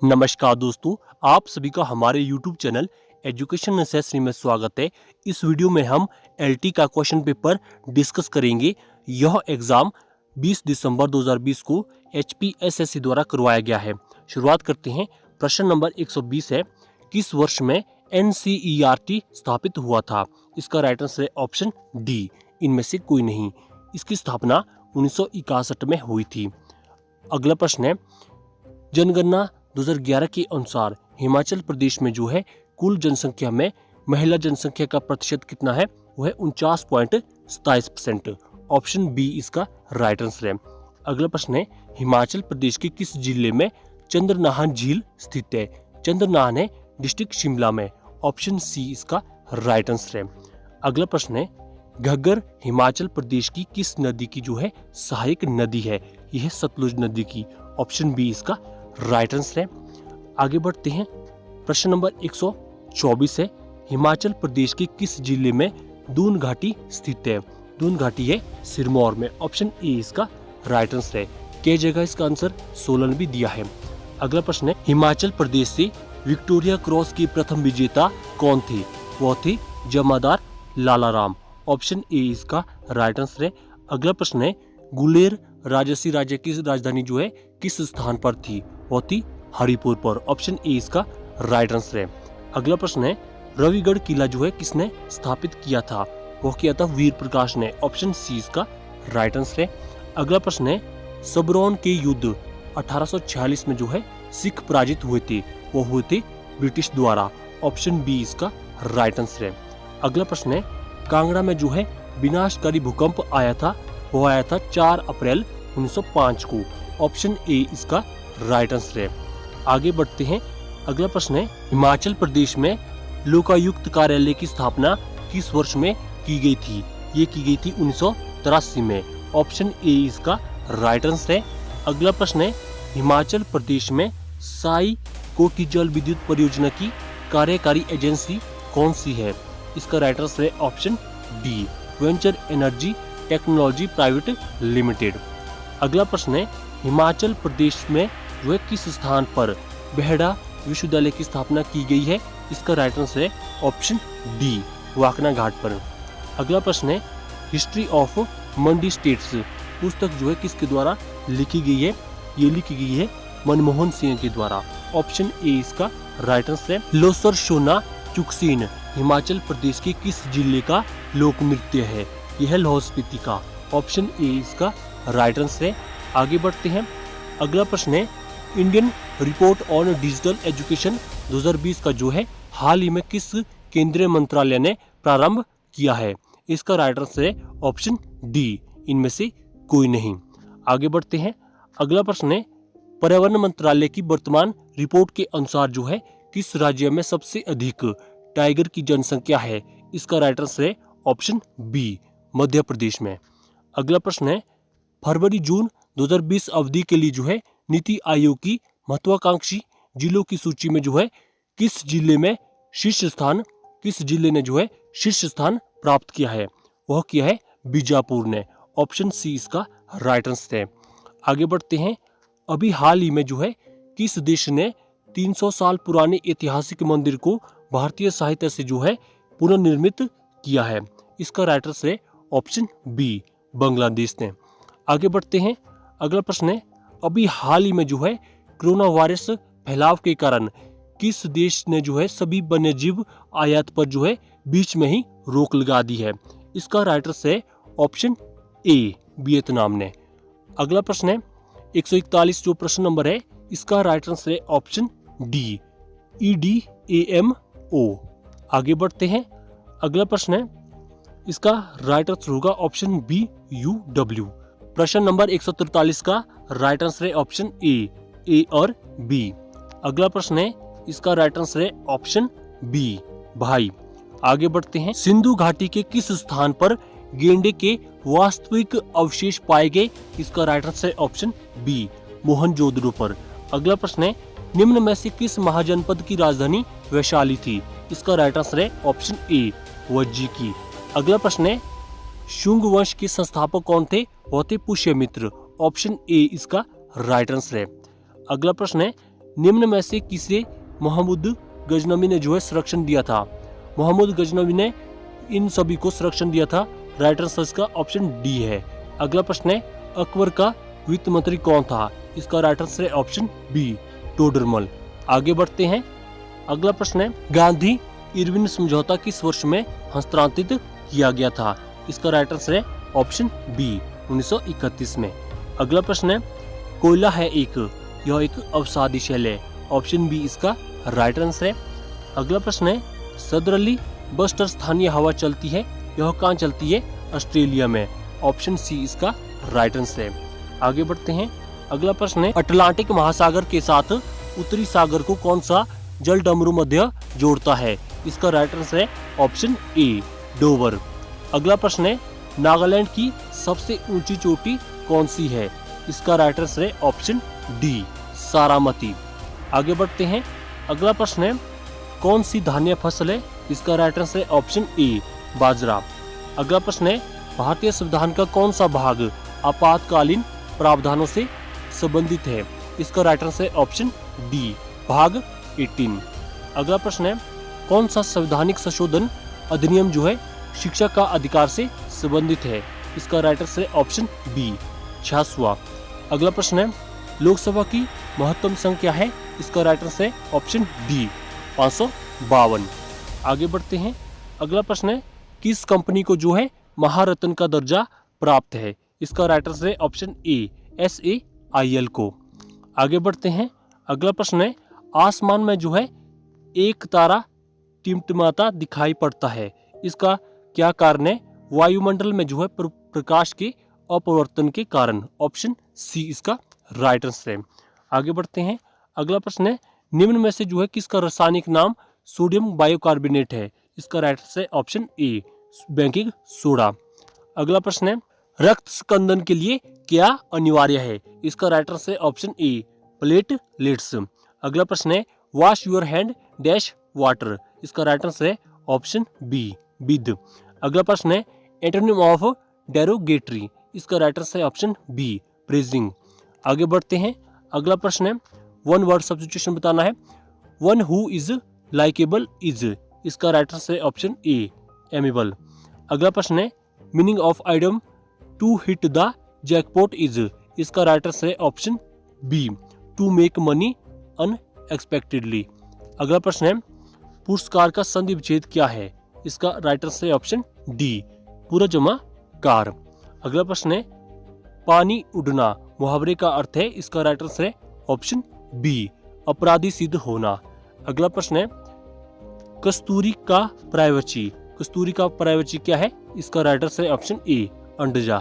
नमस्कार दोस्तों, आप सभी का हमारे YouTube चैनल एजुकेशन नेसेसरी में स्वागत है। इस वीडियो में हम एलटी का क्वेश्चन पेपर डिस्कस करेंगे। यह एग्जाम 20 दिसंबर 2020 को HPSSC द्वारा करवाया गया है। शुरुआत करते हैं। प्रश्न नंबर 120 है, किस वर्ष में NCERT स्थापित हुआ था? इसका राइट आंसर है ऑप्शन डी, इनमें से कोई नहीं। इसकी स्थापना 1961 में हुई थी। अगला प्रश्न है, जनगणना 2011 के अनुसार हिमाचल प्रदेश में जो है कुल जनसंख्या में महिला जनसंख्या का प्रतिशत कितना है? वह 49.27%। ऑप्शन बी इसका राइट आंसर है। अगला प्रश्न है, हिमाचल प्रदेश के किस जिले में चंद्रनाहन झील स्थित है? चंद्रनाहन है डिस्ट्रिक्ट शिमला में। ऑप्शन सी इसका राइट आंसर है। अगला प्रश्न है, घग्गर हिमाचल प्रदेश की किस नदी की जो है सहायक नदी है? यह है सतलुज नदी की। ऑप्शन बी इसका राइट आंसर है। आगे बढ़ते हैं। प्रश्न नंबर 124 है, हिमाचल प्रदेश के किस जिले में दून घाटी स्थित है? दून घाटी है सिरमौर में। ऑप्शन ए इसका राइट आंसर है। कई जगह इसका आंसर सोलन भी दिया है। अगला प्रश्न है, हिमाचल प्रदेश से विक्टोरिया क्रॉस की प्रथम विजेता कौन थी? वो थी जमादार लालाराम। ऑप्शन ए इसका राइट आंसर है। अगला प्रश्न है, गुलेर राजसी राज्य की राजधानी जो है किस स्थान पर थी? वो थी हरिपुर पर। ऑप्शन ए इसका राइट आंसर है। अगला प्रश्न है, रविगढ़ किला जो है किसने स्थापित किया था? वो किया था वीर प्रकाश ने। ऑप्शन सी इसका राइट आंसर है। अगला प्रश्न है, सबरोन के युद्ध 1846 में जो है सिख पराजित हुए थे, वो हुए थे ब्रिटिश द्वारा। ऑप्शन बी इसका राइट आंसर है। अगला प्रश्न है, कांगड़ा में जो है विनाशकारी भूकंप आया था, वो आया था 4 अप्रैल 1905 को। ऑप्शन ए इसका राइट आंसर है। आगे बढ़ते हैं। अगला प्रश्न है, हिमाचल प्रदेश में लोकायुक्त कार्यालय की स्थापना किस वर्ष में की गई थी? ये की गई थी 1983 में। ऑप्शन ए इसका राइट आंसर है। अगला प्रश्न है, हिमाचल प्रदेश में साई कोटी जल विद्युत परियोजना की कार्यकारी एजेंसी कौन सी है? इसका राइट आंसर है option D, venture energy technology private limited. अगला प्रश्न है, हिमाचल प्रदेश में जो है किस स्थान पर बेहड़ा विश्वविद्यालय की स्थापना की गई है? इसका राइट आंसर है ऑप्शन डी, वाकना घाट पर। अगला प्रश्न है, हिस्ट्री ऑफ मंडी स्टेट्स पुस्तक जो है किसके द्वारा लिखी गई है? ये लिखी गई है मनमोहन सिंह के द्वारा। ऑप्शन ए इसका राइट आंसर है। लोसर सोना चुकसीन हिमाचल प्रदेश के किस जिले का लोक नृत्य है? यह है लाहौल स्पीति का। ऑप्शन ए इसका राइट आंसर है। आगे बढ़ते हैं। अगला प्रश्न है, Indian report on digital education 2020 का जो है हाल ही में किस केंद्रीय मंत्रालय ने प्रारंभ किया है? इसका राइट आंसर है ऑप्शन डी, इनमें से कोई नहीं। आगे बढ़ते हैं। अगला प्रश्न है, पर्यावरण मंत्रालय की वर्तमान रिपोर्ट के अनुसार जो है किस राज्य में सबसे अधिक टाइगर की जनसंख्या है? इसका राइट आंसर है ऑप्शन बी, मध्य प्रदेश में। अगला प्रश्न है, फरवरी जून 2020 अवधि के लिए जो है नीति आयोग की महत्वाकांक्षी जिलों की सूची में जो है किस जिले ने जो है शीर्ष स्थान प्राप्त किया है? वह किया है बीजापुर ने। ऑप्शन सी इसका राइट आंसर है। आगे बढ़ते हैं। अभी हाल ही में जो है किस देश ने 300 साल पुराने ऐतिहासिक मंदिर को भारतीय साहित्य से जो है पुनर्निर्मित किया है? इसका राइट आंसर है ऑप्शन बी, बांग्लादेश ने। आगे बढ़ते हैं। अगला प्रश्न है, अभी हाल ही में जो है कोरोना वायरस फैलाव के कारण किस देश ने जो है सभी वन्यजीव आयात पर जो है बीच में ही रोक लगा दी है? इसका राइट आंसर है ऑप्शन ए, वियतनाम ने। अगला प्रश्न है 141 जो प्रश्न नंबर है, इसका राइट आंसर है ऑप्शन डी, EDAMO। आगे बढ़ते हैं। अगला प्रश्न है, इसका राइट आंसर होगा ऑप्शन बी, UW। प्रश्न नंबर 143 का राइट आंसर है ऑप्शन ए और बी। अगला प्रश्न है, इसका राइट आंसर है ऑप्शन बी, भाई। आगे बढ़ते हैं। सिंधु घाटी के किस स्थान पर गेंडे के वास्तविक अवशेष पाए गए? इसका राइट आंसर है ऑप्शन बी, मोहनजोदड़ो पर। अगला प्रश्न है, निम्न में से किस महाजनपद की राजधानी वैशाली थी? इसका राइट आंसर है ऑप्शन ए, वज्जी की। अगला प्रश्न है, शुंग वंश के संस्थापक कौन थे? वो थे पुष्यमित्र। ऑप्शन ए इसका राइट आंसर है। अगला प्रश्न है, निम्न में से किसे मोहम्मद गजनवी ने जो है संरक्षण दिया था? मोहम्मद गजनवी ने इन सभी को संरक्षण दिया था। राइट आंसर का ऑप्शन डी है। अगला प्रश्न है, अकबर का वित्त मंत्री कौन था? इसका राइट आंसर है ऑप्शन बी, टोडरमल। आगे बढ़ते हैं। अगला प्रश्न है, गांधी इरविन समझौता किस वर्ष में हस्तांतरित किया गया था? इसका राइट आंसर है ऑप्शन बी, 1931 में। अगला प्रश्न है, कोयला है यह एक अवसादी शैल है। ऑप्शन बी इसका राइट आंसर है। अगला प्रश्न है, सदरली बस्टर स्थानीय हवा चलती है, यह कहाँ चलती है? ऑस्ट्रेलिया में। ऑप्शन सी इसका राइट आंसर है। आगे बढ़ते हैं। अगला प्रश्न है, अटलांटिक महासागर के साथ उत्तरी सागर को कौन सा जल डमरू मध्य जोड़ता है? इसका राइट आंसर है ऑप्शन ए, डोवर। अगला प्रश्न है, नागालैंड की सबसे ऊंची चोटी कौन सी है? इसका राइट आंसर है ऑप्शन डी, सारामती। आगे बढ़ते हैं। अगला प्रश्न है, कौन सी धान्य फसल है? इसका राइट आंसर है ऑप्शन ए, बाजरा। अगला प्रश्न है, भारतीय संविधान का कौन सा भाग आपातकालीन प्रावधानों से संबंधित है? इसका राइट आंसर है ऑप्शन डी, भाग 18। अगला प्रश्न है, कौन सा संवैधानिक संशोधन अधिनियम जो है शिक्षा का अधिकार से संबंधित है? इसका राइट आंसर है ऑप्शन बी, 66वां। अगला प्रश्न है, लोकसभा की महत्तम संख्या है? इसका राइट आंसर है ऑप्शन डी, 552। आगे बढ़ते हैं। अगला प्रश्न है, किस कंपनी को जो है महारत्न का दर्जा प्राप्त है? इसका राइट आंसर है ऑप्शन ए, SAIL को। आगे बढ़ते हैं। अगला प्रश्न है, आसमान में जो है एक तारा टिमटिमाता दिखाई पड़ता है, इसका क्या कारण है? वायुमंडल में जो है प्रकाश के अपवर्तन के कारण। ऑप्शन सी इसका राइट आंसर है। आगे बढ़ते हैं। अगला प्रश्न है, निम्न में से जो है किसका रासायनिक नाम सोडियम बाइकार्बोनेट है? इसका राइट आंसर है ऑप्शन ए, बेकिंग सोडा। अगला प्रश्न है, रक्त स्कंदन के लिए क्या अनिवार्य है? इसका राइट आंसर है ऑप्शन ए, प्लेटलेट्स। अगला प्रश्न है, wash your hand dash water. इसका राइट आंसर है ऑप्शन बी, विद। अगला प्रश्न है, एंटोनिम ऑफ डेरोगेटरी। इसका राइट आंसर है ऑप्शन बी, प्रेजिंग। आगे बढ़ते हैं। अगला प्रश्न है, वन वर्ड सब्स्टिट्यूशन बताना है। One who is likeable is. इसका राइट आंसर है ऑप्शन ए, एमेबल। अगला प्रश्न है, meaning of idiom to hit the jackpot is. इसका राइट आंसर है option B, to make money unexpectedly. अगला प्रश्न है, पुरस्कार का संधि विच्छेद क्या है? इसका राइट आंसर है ऑप्शन डी, पूरा जमा कार। अगला प्रश्न है, पानी उड़ना मुहावरे का अर्थ है? इसका राइट आंसर है ऑप्शन बी, अपराधी सिद्ध होना। अगला प्रश्न है, कस्तूरी का पर्यायवाची क्या है? इसका राइट आंसर है ऑप्शन ए, अंडजा।